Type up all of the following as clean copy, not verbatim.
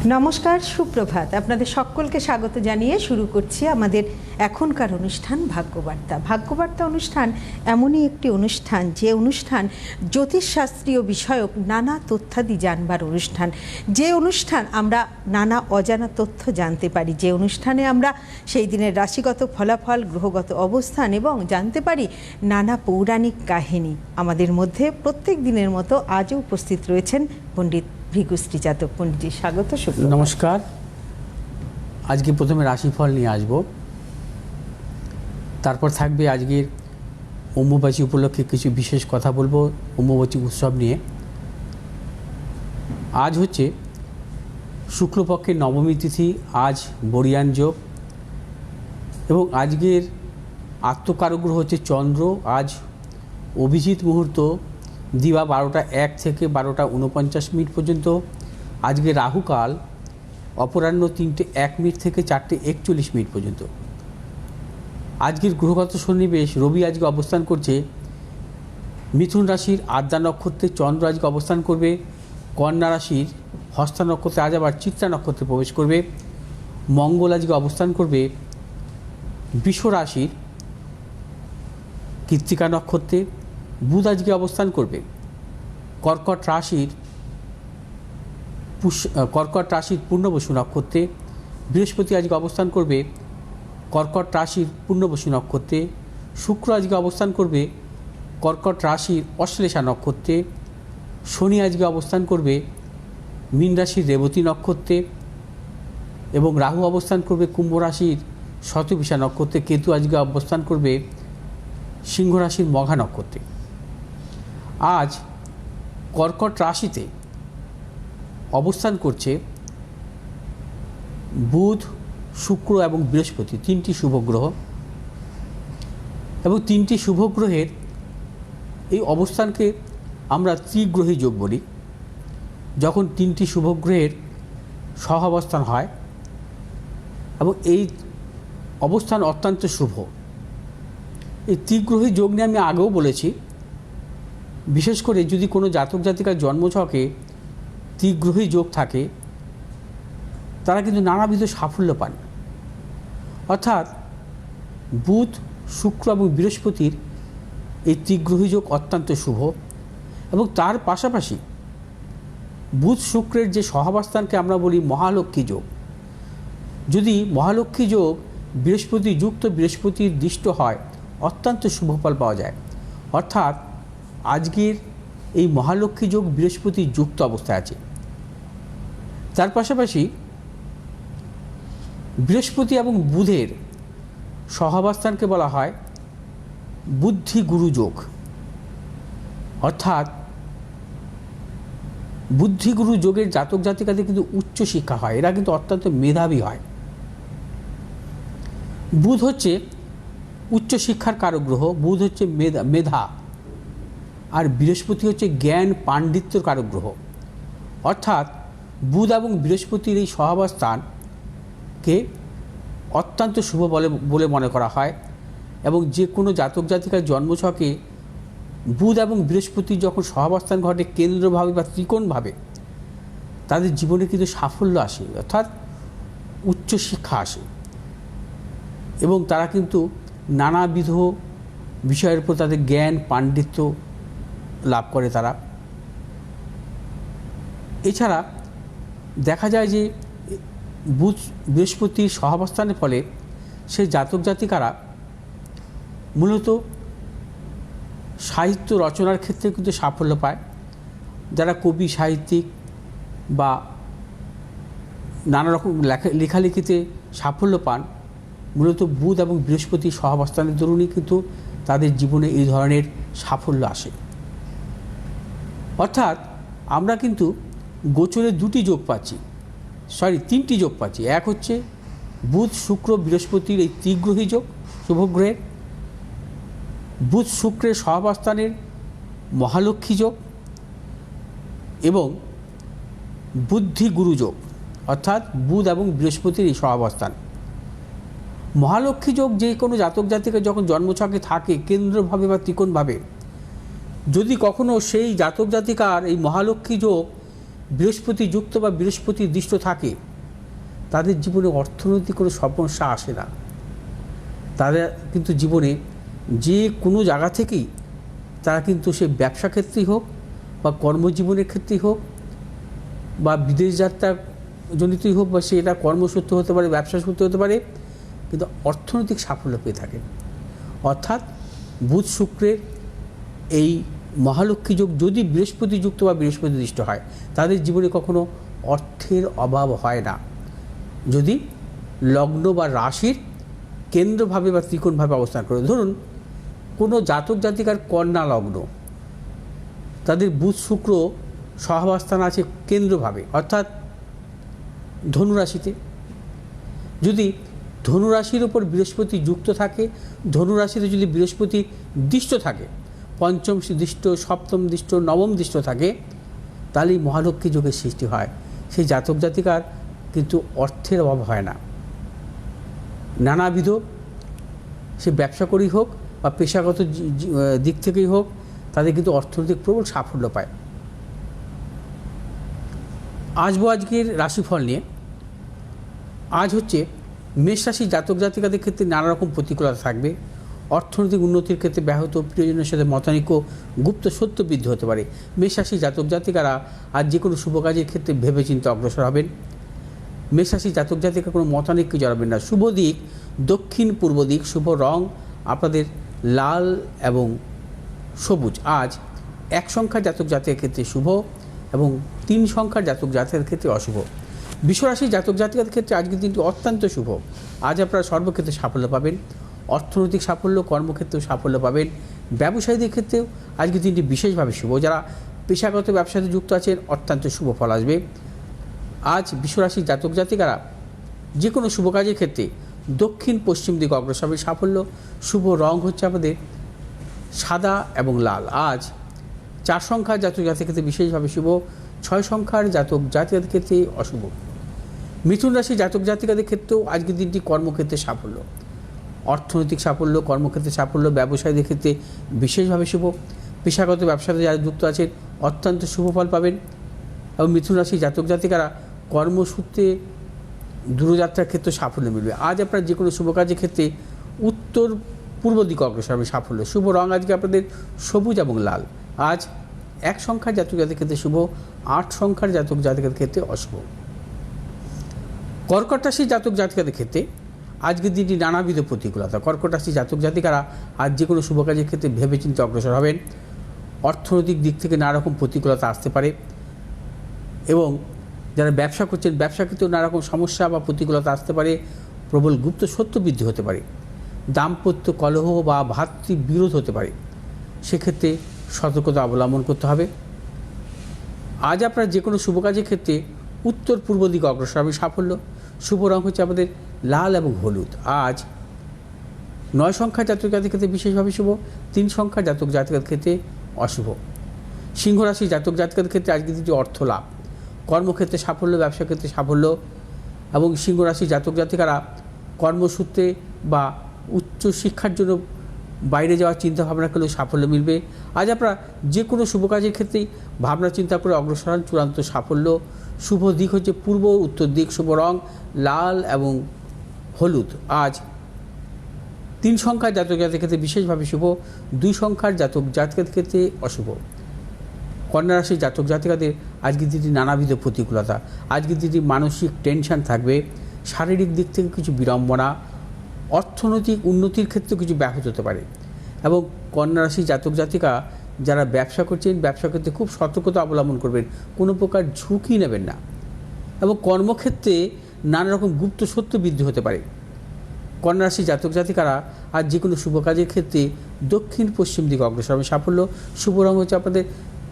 নমস্কার, সুপ্রভাত। আপনাদের সকলকে স্বাগত জানিয়ে শুরু করছি আমাদের এখনকার অনুষ্ঠান ভাগ্যবার্তা। ভাগ্যবার্তা অনুষ্ঠান এমনই একটি অনুষ্ঠান, যে অনুষ্ঠান জ্যোতিষশাস্ত্রীয় বিষয়ক নানা তথ্যাদি জানবার অনুষ্ঠান, যে অনুষ্ঠান আমরা নানা অজানা তথ্য জানতে পারি, যে অনুষ্ঠানে আমরা সেই দিনের রাশিগত ফলাফল, গ্রহগত অবস্থান এবং জানতে পারি নানা পৌরাণিক কাহিনী। আমাদের মধ্যে প্রত্যেক দিনের মতো আজও উপস্থিত রয়েছেন পণ্ডিত ভৃগুশ্রী যাদব। পণ্ডিতজি, স্বাগত। নমস্কার। আজকে প্রথমে রাশিফল নিয়ে আসব, তারপর থাকবে আজকের অম্বুবাচী উপলক্ষে কিছু বিশেষ কথা বলবো অম্বুবাচী উৎসব নিয়ে। আজ হচ্ছে শুক্লপক্ষের নবমী তিথি, আজ বরিয়ান যোগ, এবং আজকের আত্মকারগ্রহ হচ্ছে চন্দ্র। আজ অভিজিৎ মুহূর্ত দিবা 12টা 1 থেকে 12টা 49 মিনিট পর্যন্ত। আজকে রাহুকাল অপরাহ্ন 3টে 1 মিনিট থেকে 4টে 41 মিনিট পর্যন্ত। আজকের গ্রহগত সন্নিবেশ, রবি আজকে অবস্থান করছে মিথুন রাশির আদ্রা নক্ষত্রে, চন্দ্র আজকে অবস্থান করবে কন্যা রাশির হস্তা নক্ষত্রে, আজ আবার চিত্রা নক্ষত্রে প্রবেশ করবে। মঙ্গল আজকে অবস্থান করবে বৃষ রাশির কৃত্তিকা নক্ষত্রে। বুধ আজকে অবস্থান করবে কর্কট রাশির পূর্ণবসু নক্ষত্রে। বৃহস্পতি আজকে অবস্থান করবে কর্কট রাশির পূর্ণবসু নক্ষত্রে। শুক্র আজকে অবস্থান করবে কর্কট রাশির অশ্লেষা নক্ষত্রে। শনি আজকে অবস্থান করবে মীন রাশির রেবতী নক্ষত্রে, এবং রাহু অবস্থান করবে কুম্ভ রাশির শতবিশা নক্ষত্রে। কেতু আজকে অবস্থান করবে সিংহ রাশির মঘা নক্ষত্রে। আজ কর্কট রাশিতে অবস্থান করছে বুধ, শুক্র এবং বৃহস্পতি, 3টি শুভগ্রহ। এবং 3টি শুভগ্রহের এই অবস্থানকে আমরা ত্রিগ্রহী যোগ বলি। যখন 3টি শুভগ্রহের সহাবস্থান হয়, এবং এই অবস্থান অত্যন্ত শুভ। এই ত্রিগ্রহী যোগ নিয়ে আমি আগেও বলেছি, বিশেষ করে যদি কোনো জাতক জাতিকার জন্মছকে ত্রিগ্রহী যোগ থাকে, তারা কিন্তু নানাবিধ সাফল্য পান। অর্থাৎ বুধ, শুক্র এবং বৃহস্পতির এই ত্রিগ্রহী যোগ অত্যন্ত শুভ। এবং তার পাশাপাশি বুধ শুক্রের যে সহাবস্থানকে আমরা বলি মহালক্ষ্মী যোগ, যদি মহালক্ষ্মী যোগ বৃহস্পতি যুক্ত বৃহস্পতির দৃষ্ট হয়, অত্যন্ত শুভফল পাওয়া যায়। অর্থাৎ আজকের এই মহালক্ষ্মী যোগ বৃহস্পতি যুক্ত অবস্থায় আছে। তার পাশাপাশি বৃহস্পতি এবং বুধের সহাবস্থানকে বলা হয় বুদ্ধি গুরু যোগ। অর্থাৎ বুদ্ধিগুরু যোগের জাতক জাতিকাদের কিন্তু উচ্চ শিক্ষা হয়, এরা কিন্তু অত্যন্ত মেধাবী হয়। বুধ হচ্ছে উচ্চ শিক্ষার কারক গ্রহ, বুধ হচ্ছে মেধা, আর বৃহস্পতি হচ্ছে জ্ঞান পাণ্ডিত্যর কারক গ্রহ। অর্থাৎ বুধ এবং বৃহস্পতির এই সহাবস্থানকে অত্যন্ত শুভ বলে মনে করা হয়। এবং যে কোনো জাতক জাতিকার জন্মছকে বুধ এবং বৃহস্পতির যখন সহাবস্থান ঘটে কেন্দ্রভাবে বা ত্রিকোণভাবে, তাদের জীবনে কিন্তু সাফল্য আসে, অর্থাৎ উচ্চ শিক্ষা আসে, এবং তারা কিন্তু নানাবিধ বিষয়ের উপর তাদের জ্ঞান পাণ্ডিত্য লাভ করে তারা। এছাড়া দেখা যায় যে বুধ বৃহস্পতির সহাবস্থানের ফলে সেই জাতক জাতিকারা মূলত সাহিত্য রচনার ক্ষেত্রে কিন্তু সাফল্য পায়। যারা কবি, সাহিত্যিক বা নানা রকম লেখালেখিতে সাফল্য পান, মূলত বুধ এবং বৃহস্পতির সহাবস্থানের দরুনই কিন্তু তাদের জীবনে এই ধরনের সাফল্য আসে। অর্থাৎ আমরা কিন্তু গোচরে 2টি যোগ পাচ্ছি, 3টি যোগ পাচ্ছি। এক হচ্ছে বুধ শুক্র বৃহস্পতির এই ত্রিগ্রহী যোগ, শুভগ্রহের বুধ শুক্রের সহাবস্থানের মহালক্ষ্মী যোগ, এবং বুদ্ধি গুরু যোগ, অর্থাৎ বুধ এবং বৃহস্পতির এই সহাবস্থান। মহালক্ষ্মী যোগ যে কোনো জাতক জাতিকা যখন জন্মছকে থাকে কেন্দ্রভাবে বা ত্রিকোণভাবে, যদি কখনো সেই জাতক জাতিকার এই মহালক্ষ্মী যোগ বৃহস্পতি যুক্ত বা বৃহস্পতি দৃষ্ট থাকে তাদের জীবনে অর্থনৈতিক কোনো সমস্যা আসে না। তারা কিন্তু জীবনে যে কোনো জায়গা থেকেই তারা কিন্তু সে ব্যবসা ক্ষেত্রেই হোক বা কর্মজীবনের ক্ষেত্রেই হোক বা বিদেশ যাত্রা জনিতই হোক বা সেটা কর্মসূত্রে হতে পারে, ব্যবসা সূত্রে হতে পারে, কিন্তু অর্থনৈতিক সাফল্য পেয়ে থাকেন। অর্থাৎ বুধ শুক্রের এই মহালক্ষ্মী যোগ যদি বৃহস্পতি যুক্ত বা বৃহস্পতি দৃষ্ট হয় তাদের জীবনে কখনো অর্থের অভাব হয় না। যদি লগ্ন বা রাশির কেন্দ্রভাবে বা ত্রিকোণভাবে অবস্থান করে, ধরুন কোনো জাতক জাতিকার কন্যা লগ্ন, তাদের বুধ শুক্র সহাবস্থান আছে কেন্দ্রভাবে, অর্থাৎ ধনুরাশিতে। যদি ধনুরাশির উপর বৃহস্পতি যুক্ত থাকে, ধনুরাশিতে যদি বৃহস্পতি দৃষ্ট থাকে, পঞ্চম দৃষ্ট, সপ্তম দৃষ্ট, নবম দৃষ্ট থাকে, তাহলেই মহালক্ষ্মী যোগের সৃষ্টি হয়। সেই জাতক জাতিকার কিন্তু অর্থের অভাব হয় না। নানাবিধ সে ব্যবসা করেই হোক বা পেশাগত দিক থেকেই হোক, তাদের কিন্তু অর্থনৈতিক প্রবল সাফল্য পায়। আজকের রাশিফল নিয়ে। আজ হচ্ছে মেষ রাশি জাতক জাতিকাদের ক্ষেত্রে নানা রকম প্রতিকূলতা থাকবে। অর্থনৈতিক উন্নতির ক্ষেত্রে ব্যাহত, প্রিয়জনের সাথে মতানৈক্য, গুপ্ত সত্য বৃদ্ধি হতে পারে। মেষ রাশি জাতক জাতিকারা আজ যে কোনো শুভ কাজের ক্ষেত্রে ভেবেচিন্তে অগ্রসর হবেন। মেষ রাশি জাতক জাতিকা কোনো মতানৈক্যে জড়াবেন না। শুভ দিক দক্ষিণ পূর্ব দিক, শুভ রং আপনাদের লাল এবং সবুজ। আজ 1 সংখ্যার জাতক জাতিকের ক্ষেত্রে শুভ এবং 3 সংখ্যার জাতক জাতিকের ক্ষেত্রে অশুভ। বিশ্বরাশি জাতক জাতিকাদের ক্ষেত্রে আজকের দিনটি অত্যন্ত শুভ। আজ আপনারা সর্বক্ষেত্রে সাফল্য পাবেন। অর্থনৈতিক সাফল্য, কর্মক্ষেত্রেও সাফল্য পাবেন। ব্যবসায়ীদের ক্ষেত্রেও আজকের দিনটি বিশেষভাবে শুভ। যারা পেশাগত ব্যবসাতে যুক্ত আছেন অত্যন্ত শুভ ফল আসবে। আজ বিশ্বরাশির জাতক জাতিকারা যে কোনো শুভ কাজের ক্ষেত্রে দক্ষিণ পশ্চিম দিকে অগ্রসর হবে। সাফল্য, শুভ রং হচ্ছে আমাদের সাদা এবং লাল। আজ 4 সংখ্যার জাতক জাতিকের ক্ষেত্রে বিশেষভাবে শুভ, 6 সংখ্যার জাতক জাতিকাদের ক্ষেত্রে অশুভ। মিথুন রাশি জাতক জাতিকাদের ক্ষেত্রেও আজকের দিনটি কর্মক্ষেত্রে সাফল্য, অর্থনৈতিক সাফল্য, কর্মক্ষেত্রে সাফল্য, ব্যবসায়ীদের ক্ষেত্রে বিশেষভাবে শুভ। পেশাগত ব্যবসাতে যারা যুক্ত আছেন অত্যন্ত শুভ ফল পাবেন। এবং মিথুন রাশি জাতক জাতিকারা কর্মসূত্রে দূরযাত্রার ক্ষেত্রে সাফল্য মিলবে। আজ আপনার যে কোনো শুভ কাজের ক্ষেত্রে উত্তর পূর্ব দিকে অগ্রসর হবে। সাফল্য, শুভ রং আজকে আপনাদের সবুজ এবং লাল। আজ 1 সংখ্যার জাতক জাতিকের ক্ষেত্রে শুভ, 8 সংখ্যার জাতক জাতিকের ক্ষেত্রে অশুভ। কর্কট রাশি জাতক জাতিকাদের ক্ষেত্রে আজকের দিনটি নানাবিধ প্রতিকূলতা। কর্কট রাশি জাতক জাতিকারা আজ যে কোনো শুভ কাজের ক্ষেত্রে ভেবেচিন্তে অগ্রসর হবেন। অর্থনৈতিক দিক থেকে নানা রকম প্রতিকূলতা আসতে পারে এবং যারা ব্যবসা করছেন ব্যবসা ক্ষেত্রেও নানা রকম সমস্যা বা প্রতিকূলতা আসতে পারে। প্রবল গুপ্ত সত্য বৃদ্ধি হতে পারে। দাম্পত্য কলহ বা ভাতৃবিরোধ হতে পারে। সেক্ষেত্রে সতর্কতা অবলম্বন করতে হবে। আজ আপনারা যে কোনো শুভ কাজের ক্ষেত্রে উত্তর পূর্ব দিকে অগ্রসর হবে। সাফল্য, শুভ রং হচ্ছে আমাদের লাল এবং হলুদ। আজ 9 সংখ্যার জাতক জাতিকাদের ক্ষেত্রে বিশেষভাবে শুভ, 3 সংখ্যার জাতক জাতিকাদের ক্ষেত্রে অশুভ। সিংহ রাশি জাতক জাতিকাদের ক্ষেত্রে আজকের দিনটি অর্থ লাভ, কর্মক্ষেত্রে সাফল্য, ব্যবসা ক্ষেত্রে সাফল্য এবং সিংহ রাশি জাতক জাতিকারা কর্মসূত্রে বা উচ্চ শিক্ষার জন্য বাইরে যাওয়ার চিন্তা ভাবনা করলেও সাফল্য মিলবে। আজ আপনারা যে কোনো শুভ কাজের ক্ষেত্রেই ভাবনা চিন্তা করে অগ্রসর হন, চূড়ান্ত সাফল্য। শুভ দিক হচ্ছে পূর্ব উত্তর দিক, শুভ রং লাল এবং হলুদ। আজ 3 সংখ্যার জাতক জাতিকাদের ক্ষেত্রে বিশেষভাবে শুভ, 2 সংখ্যার জাতক জাতিকাদের ক্ষেত্রে অশুভ। কন্যা রাশির জাতক জাতিকাদের আজকের দিনটি নানাবিধ প্রতিকূলতা। আজকের দিনটি মানসিক টেনশন থাকবে, শারীরিক দিক থেকে কিছু বিড়ম্বনা, অর্থনৈতিক উন্নতির ক্ষেত্রে কিছু ব্যাহত হতে পারে। এবং কন্যা রাশি জাতক জাতিকা যারা ব্যবসা করছেন ব্যবসা ক্ষেত্রে খুব সতর্কতা অবলম্বন করবেন, কোনো প্রকার ঝুঁকি নেবেন না। এবং কর্মক্ষেত্রে নানা রকম গুপ্ত সত্য বৃদ্ধি হতে পারে। কন্যা রাশি জাতক জাতিকারা আজ যে কোনো শুভ কাজের ক্ষেত্রে দক্ষিণ পশ্চিম দিকে অগ্রসর হবে। সাফল্য, শুভ রং হচ্ছে আপনাদের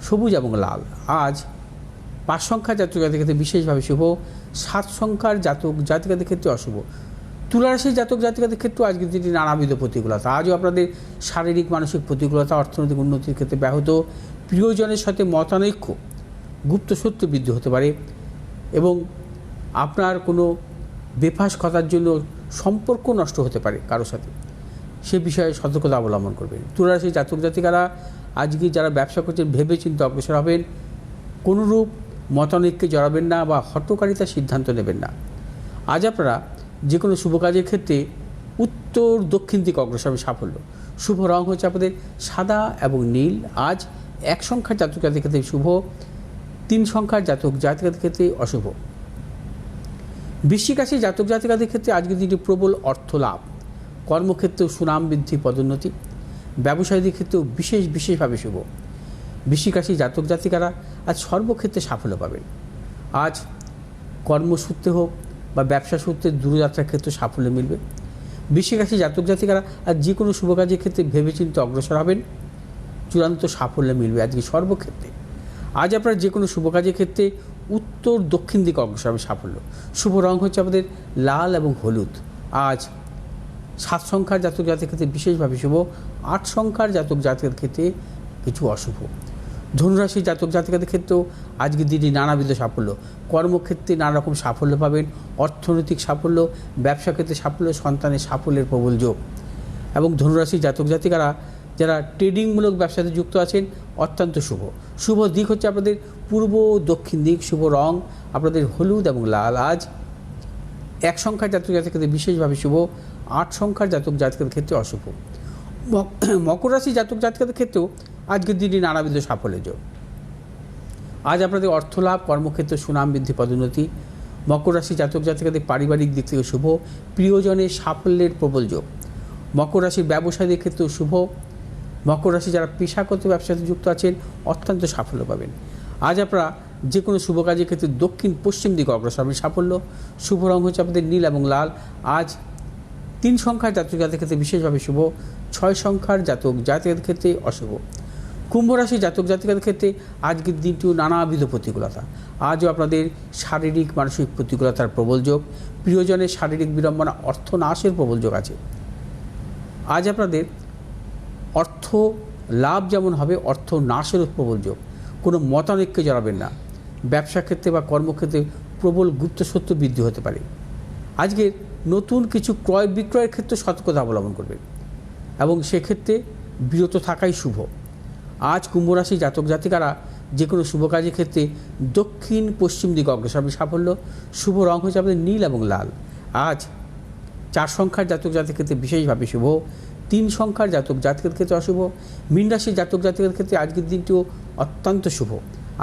সবুজ এবং লাল। আজ 5 সংখ্যার জাতক জাতিকাদের ক্ষেত্রে বিশেষভাবে শুভ, 7 সংখ্যার জাতক জাতিকাদের ক্ষেত্রে অশুভ। তুলা রাশির জাতক জাতিকাদের ক্ষেত্রেও আজকের দিনটি নানাবিধ প্রতিকূলতা। আজও আপনাদের শারীরিক মানসিক প্রতিকূলতা, অর্থনৈতিক উন্নতির ক্ষেত্রে ব্যাহত, প্রিয়জনের সাথে মতানৈক্য, গুপ্ত সত্য বৃদ্ধি হতে পারে এবং আপনার কোনো বেফাস কথার জন্য সম্পর্ক নষ্ট হতে পারে কারোর সাথে, সে বিষয়ে সতর্কতা অবলম্বন করবেন। তুলা রাশির জাতক জাতিকারা আজকে যারা ব্যবসা করছেন ভেবে চিন্তে অগ্রসর হবেন। কোনোরূপ মতানৈক্যে জড়াবেন না বা হঠকারিতার সিদ্ধান্ত নেবেন না। আজ আপনারা যে কোনো শুভ কাজের ক্ষেত্রে উত্তর দক্ষিণ দিকে অগ্রসর হবে সাফল্য। শুভ রং হচ্ছে আপনাদের সাদা এবং নীল। আজ 1 সংখ্যার জাতক জাতিকাদের ক্ষেত্রে শুভ, 3 সংখ্যার জাতক জাতিকাদের ক্ষেত্রে অশুভ। বৃশ্চিক রাশির জাতক জাতিকাদের ক্ষেত্রে আজকের দিনটি প্রবল অর্থ লাভ, কর্মক্ষেত্রেও সুনাম বৃদ্ধি, পদোন্নতি, ব্যবসায়ীদের ক্ষেত্রেও বিশেষভাবে শুভ। বৃশ্চিক রাশির জাতক জাতিকারা আজ সর্বক্ষেত্রে সাফল্য পাবেন। আজ কর্মসূত্রে হোক বা ব্যবসা সূত্রে দূরযাত্রার ক্ষেত্রে সাফল্য মিলবে। বৃশ্চিক রাশির জাতক জাতিকারা আজ যে কোনো শুভ কাজের ক্ষেত্রে ভেবেচিন্তে অগ্রসর হবেন, চূড়ান্ত সাফল্য মিলবে আজকে সর্বক্ষেত্রে। আজ আপনারা যে কোনো শুভ কাজের ক্ষেত্রে উত্তর দক্ষিণ দিকে অগ্রসর হবে সাফল্য। শুভ রং হচ্ছে আমাদের লাল এবং হলুদ। আজ 7 সংখ্যার জাতক জাতির ক্ষেত্রে বিশেষভাবে শুভ, 8 সংখ্যার জাতক জাতিকের ক্ষেত্রে কিছু অশুভ। ধনুরাশির জাতক জাতিকাদের ক্ষেত্রেও আজকের দিনটি নানাবিধ সাফল্য, কর্মক্ষেত্রে নানা রকম সাফল্য পাবেন, অর্থনৈতিক সাফল্য, ব্যবসা ক্ষেত্রে সাফল্য, সন্তানের সাফল্যের প্রবল যোগ। এবং ধনুরাশির জাতক জাতিকারা যারা ট্রেডিংমূলক ব্যবসাতে যুক্ত আছেন অত্যন্ত শুভ। শুভ দিক হচ্ছে আপনাদের পূর্ব দক্ষিণ দিক। শুভ রং আপনাদের হলুদ এবং লাল। আজ 1 সংখ্যার জাতক জাতিকের ক্ষেত্রে বিশেষভাবে শুভ, 8 সংখ্যার জাতক জাতিকের ক্ষেত্রে অশুভ। মকর রাশি জাতক জাতিকাদের ক্ষেত্রেও আজকের দিনটি নানাবিধ সাফল্যের যোগ। আজ আপনাদের অর্থ লাভ, কর্মক্ষেত্রে সুনাম বৃদ্ধি, পদোন্নতি। মকর রাশি জাতক জাতিকাদের পারিবারিক দিক থেকে শুভ, প্রিয়জনের সাফল্যের প্রবল যোগ। মকর রাশির ব্যবসায়ীদের ক্ষেত্রেও শুভ। মকর রাশি যারা পেশাগত ব্যবসাতে যুক্ত আছেন অত্যন্ত সাফল্য পাবেন। আজ আপনারা যে কোনো শুভ কাজের ক্ষেত্রে দক্ষিণ পশ্চিম দিকে অগ্রসর হবেন সাফল্য। শুভ রং হচ্ছে আপনাদের নীল এবং লাল। আজ 3 সংখ্যার জাতক জাতিকের ক্ষেত্রে বিশেষভাবে শুভ, 6 সংখ্যার জাতক জাতিকের ক্ষেত্রে অশুভ। কুম্ভ রাশি জাতক জাতিকাদের ক্ষেত্রে আজকের দিনটিও নানাবিধ প্রতিকূলতা। আজও আপনাদের শারীরিক মানসিক প্রতিকূলতার প্রবল যোগ, প্রিয়জনের শারীরিক বিড়ম্বনা, অর্থনাশের প্রবল যোগ আছে। আজ আপনাদের অর্থ লাভ যেমন হবে, অর্থ নাশেরও প্রবল যোগ। কোনো মতানৈক্যে জড়াবেন না। ব্যবসা ক্ষেত্রে বা কর্মক্ষেত্রে প্রবল গুপ্তশত্রু বৃদ্ধি হতে পারে। আজকে নতুন কিছু ক্রয় বিক্রয়ের ক্ষেত্রে সতর্কতা অবলম্বন করবেন এবং সেক্ষেত্রে বিরত থাকাই শুভ। আজ কুম্ভ রাশি জাতক জাতিকারা যে কোনো শুভ কাজের ক্ষেত্রে দক্ষিণ পশ্চিম দিকে অগ্রসর হবে সাফল্য। শুভ রং হচ্ছে আপনাদের নীল এবং লাল। আজ 4 সংখ্যার জাতক জাতিকের ক্ষেত্রে বিশেষভাবে শুভ, 3 সংখ্যার জাতক জাতিকের ক্ষেত্রে অশুভ। মীন রাশির জাতক জাতিকের ক্ষেত্রে আজকের দিনটিও অত্যন্ত শুভ।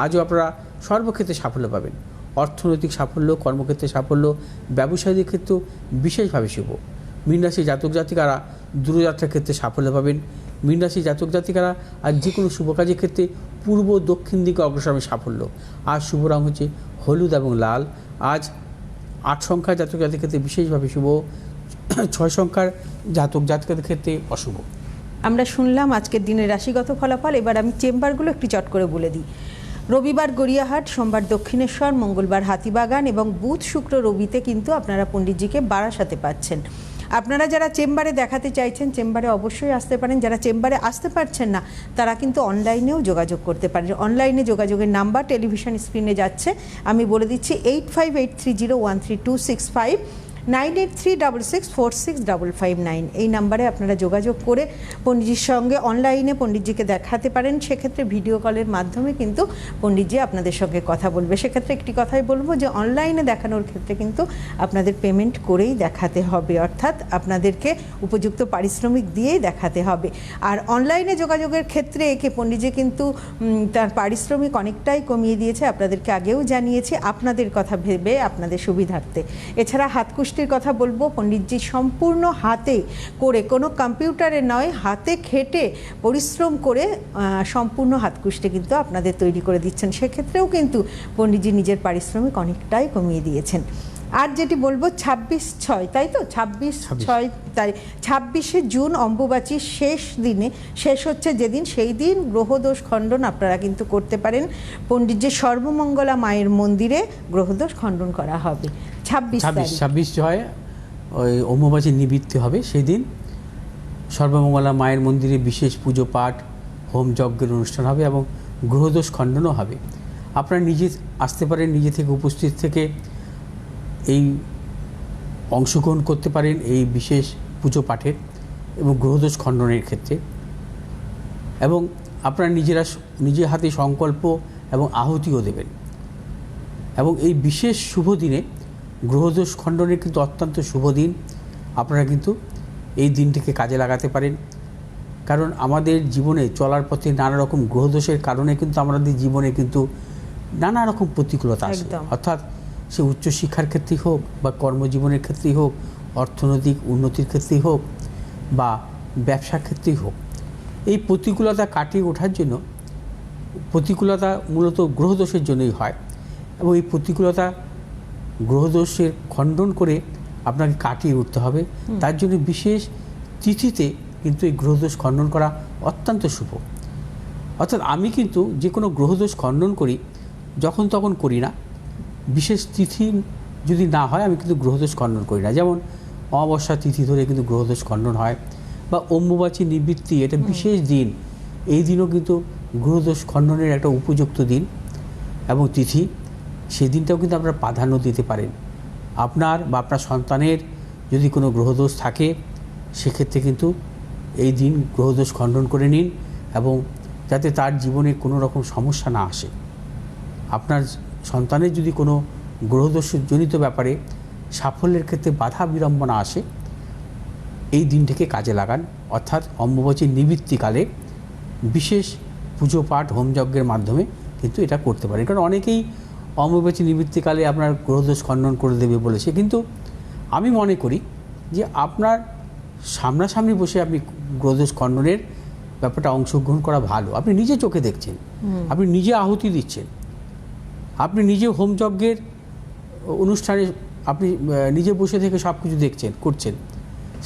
আজও আপনারা সর্বক্ষেত্রে সাফল্য পাবেন। অর্থনৈতিক সাফল্য, কর্মক্ষেত্রে সাফল্য, ব্যবসায়ীদের ক্ষেত্রেও বিশেষভাবে শুভ। মীন রাশির জাতক জাতিকারা দূরযাত্রার ক্ষেত্রে সাফল্য পাবেন। মীন রাশির জাতক জাতিকারা আজ যে কোনো শুভ কাজের ক্ষেত্রে পূর্ব দক্ষিণ দিকে অগ্রসর হবে সাফল্য। আজ শুভ রং হচ্ছে হলুদ এবং লাল। আজ 8 সংখ্যার জাতক জাতিকের ক্ষেত্রে বিশেষভাবে শুভ, 6 সংখ্যার জাতক জাতিকাদের ক্ষেত্রে অশুভ। আমরা শুনলাম আজকের দিনের রাশিগত ফলাফল। এবার আমি চেম্বারগুলো একটু চট করে বলে দিই। রবিবার গড়িয়াহাট, সোমবার দক্ষিণেশ্বর, মঙ্গলবার হাতিবাগান এবং বুধ শুক্র রবিতে কিন্তু আপনারা পণ্ডিতজিকে বারাসাতে পাচ্ছেন। আপনারা যারা চেম্বারে দেখাতে চাইছেন চেম্বারে অবশ্যই আসতে পারেন। যারা চেম্বারে আসতে পারছেন না তারা কিন্তু অনলাইনেও যোগাযোগ করতে পারেন। অনলাইনে যোগাযোগের নাম্বার টেলিভিশন স্ক্রিনে যাচ্ছে, আমি বলে দিচ্ছি 8583013265, 9836646559। এই নাম্বারে আপনারা যোগাযোগ করে পণ্ডিতজির সঙ্গে অনলাইনে পণ্ডিতজিকে দেখাতে পারেন। সেক্ষেত্রে ভিডিও কলের মাধ্যমে কিন্তু পণ্ডিতজি আপনাদের সঙ্গে কথা বলবে। সেক্ষেত্রে একটি কথাই বলবো যে অনলাইনে দেখানোর ক্ষেত্রে কিন্তু আপনাদের পেমেন্ট করেই দেখাতে হবে, অর্থাৎ আপনাদেরকে উপযুক্ত পারিশ্রমিক দিয়েই দেখাতে হবে। আর অনলাইনে যোগাযোগের ক্ষেত্রে একে পণ্ডিতজি কিন্তু তার পারিশ্রমিক অনেকটাই কমিয়ে দিয়েছে, আপনাদেরকে আগেও জানিয়েছি, আপনাদের কথা ভেবে, আপনাদের সুবিধার্থে। এছাড়া হাতকুষ্টির কথা বলবো, পণ্ডিতজি সম্পূর্ণ হাতে করে, কোনো কম্পিউটারে নয়, হাতে খেটে পরিশ্রম করে সম্পূর্ণ হাতকুষ্টি কিন্তু আপনাদের তৈরি করে দিচ্ছেন। সেক্ষেত্রেও কিন্তু পণ্ডিতজি নিজের পারিশ্রমিক অনেকটাই কমিয়ে দিয়েছেন। আর যেটি বলবো 26/6, তাই তো 26/6 তারিখ, 26শে জুন অম্বুবাচীর শেষ দিনে, শেষ হচ্ছে যেদিন, সেই দিন গ্রহদোষ খণ্ডন আপনারা কিন্তু করতে পারেন। পণ্ডিতজির সর্বমঙ্গলা মায়ের মন্দিরে গ্রহদোষ খণ্ডন করা হবে 26/6 ওই অম্বুবাচী নিবৃত্তি হবে। সেই দিন সর্বমঙ্গলা মায়ের মন্দিরে বিশেষ পুজো পাঠ, হোম যজ্ঞের অনুষ্ঠান হবে এবং গ্রহদোষ খণ্ডনও হবে। আপনারা নিজে আসতে পারেন, নিজে থেকে উপস্থিত থেকে এই অংশগ্রহণ করতে পারেন এই বিশেষ পুজো পাঠের এবং গ্রহদোষ খণ্ডনের ক্ষেত্রে। এবং আপনারা নিজেরা নিজের হাতে সংকল্প এবং আহুতিও দেবেন। এবং এই বিশেষ শুভ দিনে গ্রহদোষ খণ্ডনের কিন্তু অত্যন্ত শুভ দিন। আপনারা কিন্তু এই দিনটিকে কাজে লাগাতে পারেন, কারণ আমাদের জীবনে চলার পথে নানা রকম গ্রহদোষের কারণে কিন্তু আমাদের জীবনে কিন্তু নানা রকম প্রতিকূলতা আসে। অর্থাৎ সে উচ্চশিক্ষার ক্ষেত্রেই হোক বা কর্মজীবনের ক্ষেত্রেই হোক, অর্থনৈতিক উন্নতির ক্ষেত্রেই হোক বা ব্যবসার ক্ষেত্রেই হোক, এই প্রতিকূলতা কাটিয়ে ওঠার জন্য, প্রতিকূলতা মূলত গ্রহদোষের জন্যই হয়, এবং এই প্রতিকূলতা গ্রহদোষের খণ্ডন করে আপনাকে কাটিয়ে উঠতে হবে। তার জন্য বিশেষ তিথিতে কিন্তু এই গ্রহদোষ খণ্ডন করা অত্যন্ত শুভ। অর্থাৎ আমি কিন্তু যে কোনো গ্রহদোষ খণ্ডন করি যখন তখন করি না, বিশেষ তিথি যদি না হয় আমি কিন্তু গ্রহদোষ খণ্ডন করি না। যেমন অমাবস্যা তিথি ধরে কিন্তু গ্রহদোষ খণ্ডন হয়, বা অম্বুবাচী নিবৃত্তি, এটা বিশেষ দিন, এই দিনও কিন্তু গ্রহদোষ খণ্ডনের একটা উপযুক্ত দিন এবং তিথি। সেই দিনটাও কিন্তু আপনারা প্রাধান্য দিতে পারেন। আপনার বা আপনার সন্তানের যদি কোনো গ্রহদোষ থাকে সেক্ষেত্রে কিন্তু এই দিন গ্রহদোষ খণ্ডন করে নিন, এবং যাতে তার জীবনে কোনো রকম সমস্যা না আসে। আপনার সন্তানের যদি কোনো গ্রহদোষজনিত ব্যাপারে সাফল্যের ক্ষেত্রে বাধা বিড়ম্বনা আসে, এই দিনটিকে কাজে লাগান। অর্থাৎ অম্বুবাচীর নিবৃত্তিকালে বিশেষ পুজো পাঠ হোমযজ্ঞের মাধ্যমে কিন্তু এটা করতে পারেন। কারণ অনেকেই অম্বুবাচী নিবৃত্তিকালে আপনার গ্রহদোষ খণ্ডন করে দেবে বলেছে, কিন্তু আমি মনে করি যে আপনার সামনাসামনি বসে আপনি গ্রহদোষ খণ্ডনের ব্যাপারটা অংশগ্রহণ করা ভালো। আপনি নিজে চোখে দেখছেন, আপনি নিজে আহুতি দিচ্ছেন, আপনি নিজে হোমযজ্ঞের অনুষ্ঠানে আপনি নিজে বসে থেকে সব কিছু দেখছেন, করছেন,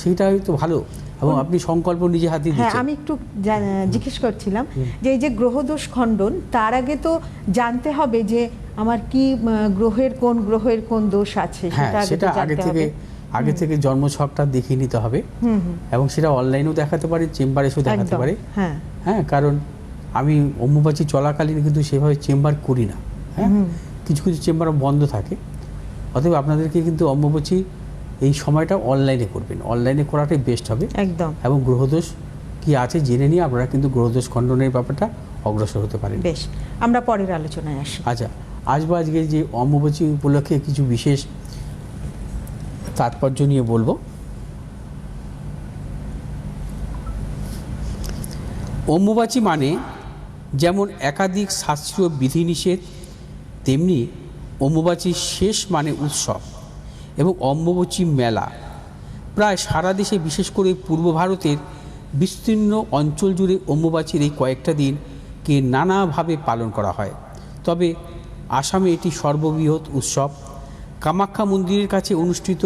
সেইটাই তো ভালো। এবং আপনি সংকল্প নিজে হাতে দিচ্ছেন। আমি একটু জিজ্ঞেস করছিলাম যে এই যে গ্রহদোষ খণ্ডন, তার আগে তো জানতে হবে যে আমার কি গ্রহের কোন দোষ আছে, সেটা আগে থেকে জন্মছকটা দেখিয়ে নিতে হবে, এবং সেটা অনলাইনেও দেখাতে পারে, চেম্বারে এসেও দেখাতে পারে। হ্যাঁ, কারণ আমি অম্বুবাচী চলাকালীন কিন্তু সেভাবে চেম্বার করি না। হ্যাঁ, কিছু কিছু চেম্বার বন্ধ থাকে। অতএব আপনাদেরকে কিন্তু অম্বুবাচী এই সময়টা অনলাইনে করবেন, অনলাইনে করাটাই বেস্ট হবে একদম। এবং গ্রহদোষ কি আছে জেনে নিয়ে আপনারা কিন্তু গ্রহদোষ খণ্ডনের ব্যাপারটা অগ্রসর হতে পারেন। বেশ, আমরা পরের আলোচনায় আসি। আচ্ছা, আজকে যে অম্বুবাচী উপলক্ষে কিছু বিশেষ তাৎপর্য নিয়ে বলবো। অম্বুবাচী মানে যেমন একাধিক শাস্ত্রীয় বিধিনিষেধ, তেমনি অম্বুবাচীর শেষ মানে উৎসব এবং অম্বুবাচী মেলা। প্রায় সারা দেশে, বিশেষ করে পূর্ব ভারতের বিস্তীর্ণ অঞ্চল জুড়ে অম্বুবাচীর এই কয়েকটা দিনকে নানাভাবে পালন করা হয়। তবে আসামে এটি সর্ববৃহৎ উৎসব। কামাখ্যা মন্দিরের কাছে অনুষ্ঠিত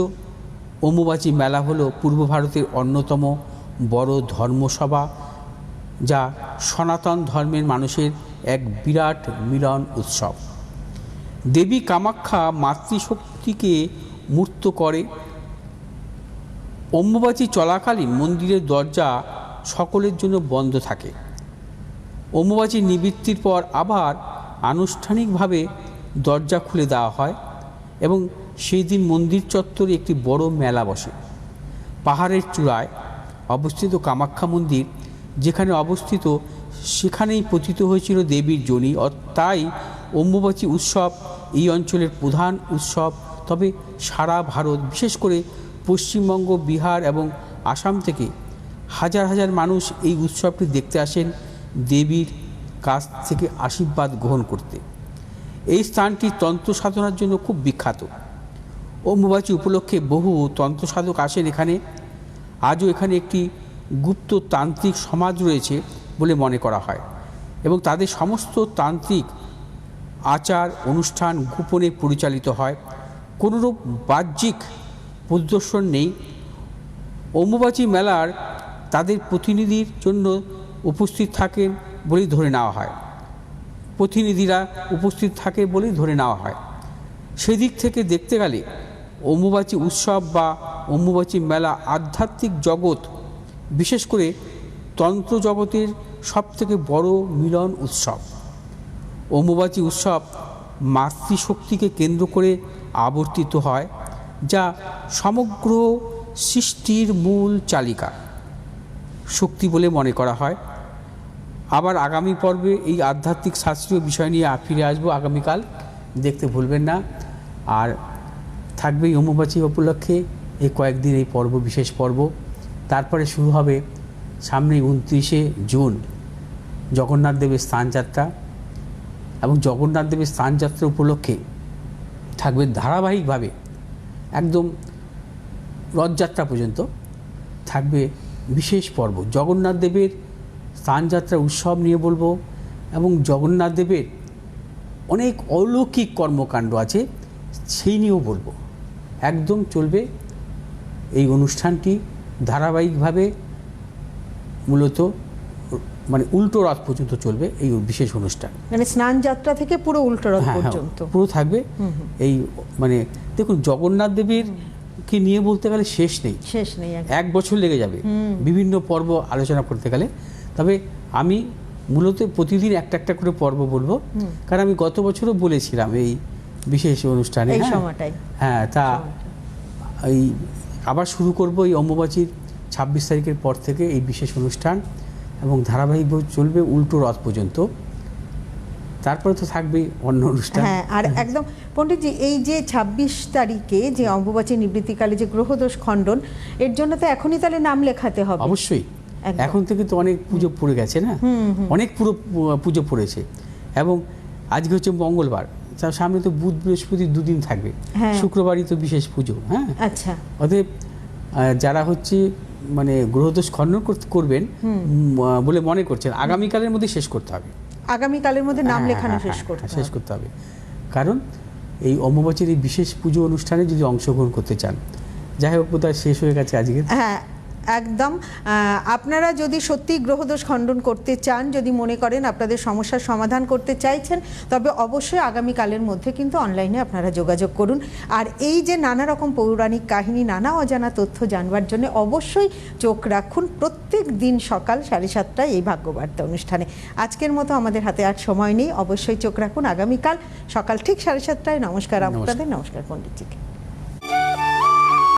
অম্বুবাচী মেলা হলো পূর্ব ভারতের অন্যতম বড় ধর্মসভা, যা সনাতন ধর্মের মানুষের এক বিরাট মিলন উৎসব। দেবী কামাখ্যা মাতৃশক্তিকে মূর্ত করে। অম্বুবাচী চলাকালীন মন্দিরের দরজা সকলের জন্য বন্ধ থাকে। অম্বুবাচীর নিবৃত্তির পর আবার আনুষ্ঠানিকভাবে দরজা খুলে দেওয়া হয়, এবং সেই দিন মন্দির চত্বরে একটি বড় মেলা বসে। পাহাড়ের চূড়ায় অবস্থিত কামাখ্যা মন্দির যেখানে অবস্থিত, সেখানেই পতিত হয়েছিল দেবীর যোনি। তাই অম্বুবাচী উৎসব এই অঞ্চলের প্রধান উৎসব। তবে সারা ভারত, বিশেষ করে পশ্চিমবঙ্গ, বিহার এবং আসাম থেকে হাজার হাজার মানুষ এই উৎসবটি দেখতে আসেন দেবীর কাছ থেকে আশীর্বাদ গ্রহণ করতে। এই স্থানটি তন্ত্র সাধনার জন্য খুব বিখ্যাত। অম্বুবাচী উপলক্ষে বহু তন্ত্র সাধক আসেন এখানে। আজও এখানে একটি গুপ্ত তান্ত্রিক সমাজ রয়েছে বলে মনে করা হয়, এবং তাদের সমস্ত তান্ত্রিক আচার অনুষ্ঠান গোপনে পরিচালিত হয়। কোনোরূপ বাহ্যিক প্রদর্শন নেই। অম্বুবাচী মেলার তাদের প্রতিনিধির জন্য উপস্থিত থাকেন বলেই ধরে নেওয়া হয়, প্রতিনিধিরা উপস্থিত থাকে বলেই ধরে নেওয়া হয়। সেদিক থেকে দেখতে গেলে অম্বুবাচী উৎসব বা অম্বুবাচী মেলা আধ্যাত্মিক জগৎ, বিশেষ করে তন্ত্র জগতের সবথেকে বড় মিলন উৎসব। অম্বুবাচী উৎসব মাতৃশক্তিকে কেন্দ্র করে আবর্তিত হয়, যা সমগ্র সৃষ্টির মূল চালিকা শক্তি বলে মনে করা হয়। আবার আগামী পর্বে এই আধ্যাত্মিক শাস্ত্রীয় বিষয় নিয়ে ফিরে আসবো আগামীকাল। দেখতে ভুলবেন না। আর থাকবে এই অম্বুবাচী উপলক্ষে এই কয়েকদিন এই পর্ব, বিশেষ পর্ব। তারপরে শুরু হবে সামনে 29শে জুন জগন্নাথ দেবের স্থানযাত্রা, এবং জগন্নাথ দেবের স্থানযাত্রা উপলক্ষে থাকবে ধারাবাহিকভাবে একদম রথযাত্রা পর্যন্ত থাকবে বিশেষ পর্ব। জগন্নাথ দেবের স্থানযাত্রা উৎসব নিয়ে বলবো, এবং জগন্নাথ দেবের অনেক অলৌকিক কর্মকাণ্ড আছে সেই নিয়েও বলবো। একদম চলবে এই অনুষ্ঠানটি ধারাবাহিকভাবে, মূলত মানে উল্টো রথ পর্যন্ত চলবে এই বিশেষ অনুষ্ঠান। মানে স্নান যাত্রা থেকে পুরো উল্টো রথ পর্যন্ত পুরো থাকবে। এই মানে দেখুন, জগন্নাথ দেবের কে নিয়ে বলতে গেলে শেষ নেই, এক বছর লেগে যাবে বিভিন্ন পর্ব আলোচনা করতে গেলে। তবে আমি মূলত প্রতিদিন একটা একটা করে পর্ব বলবো, কারণ আমি গত বছরও বলেছিলাম এই বিশেষ অনুষ্ঠানে। হ্যাঁ, তা এই আবার শুরু করব এই অম্বুবাচীর 26 তারিখের পর থেকে এই বিশেষ অনুষ্ঠান, এবং ধারাবাহিকভাবে চলবে উল্টো রথ পর্যন্ত। তারপরে তো থাকবে অন্য অনুষ্ঠান। হ্যাঁ, আর একদম পণ্ডিতজি, এই যে 26 তারিখে যে অম্বুবাচী নিবৃত্তিকালে যে গ্রহদোষ খণ্ডন, এর জন্য তো এখনই তাহলে নাম লেখাতে হবে। অবশ্যই, এখন থেকে তো অনেক পুজো পড়ে গেছে না, অনেক পুজো পড়েছে। এবং আজকে হচ্ছে মঙ্গলবার, তার সামনে তো বুধ বৃহস্পতি দুদিন থাকবে, শুক্রবারই তো বিশেষ পুজো। হ্যাঁ, আচ্ছা। অতএব যারা হচ্ছে মানে গ্রহদোষ খণ্ডন করবেন বলে মনে করছেন, আগামীকালের মধ্যে শেষ করতে হবে। আগামীকালের মধ্যে নাম লেখানো শেষ করতে হবে। কারণ এই অম্বুবাচীর এই বিশেষ পুজো অনুষ্ঠানে যদি অংশগ্রহণ করতে চান, যাই হোক বোধহয় শেষ হয়ে গেছে আজকে। হ্যাঁ, একদম। আপনারা যদি সত্যি গ্রহদোষ খণ্ডন করতে চান, যদি মনে করেন আপনাদের সমস্যার সমাধান করতে চাইছেন, তবে অবশ্যই আগামীকালের মধ্যে কিন্তু অনলাইনে আপনারা যোগাযোগ করুন। আর এই যে নানা রকম পৌরাণিক কাহিনী, নানা অজানা তথ্য জানবার জন্য অবশ্যই চোখ রাখুন প্রত্যেক দিন সকাল 7:30টায় এই ভাগ্যবার্তা অনুষ্ঠানে। আজকের মতো আমাদের হাতে আর সময় নেই, অবশ্যই চোখ রাখুন আগামীকাল সকাল ঠিক 7:30টায়। নমস্কার আপনাদের, নমস্কার পণ্ডিতজিকে।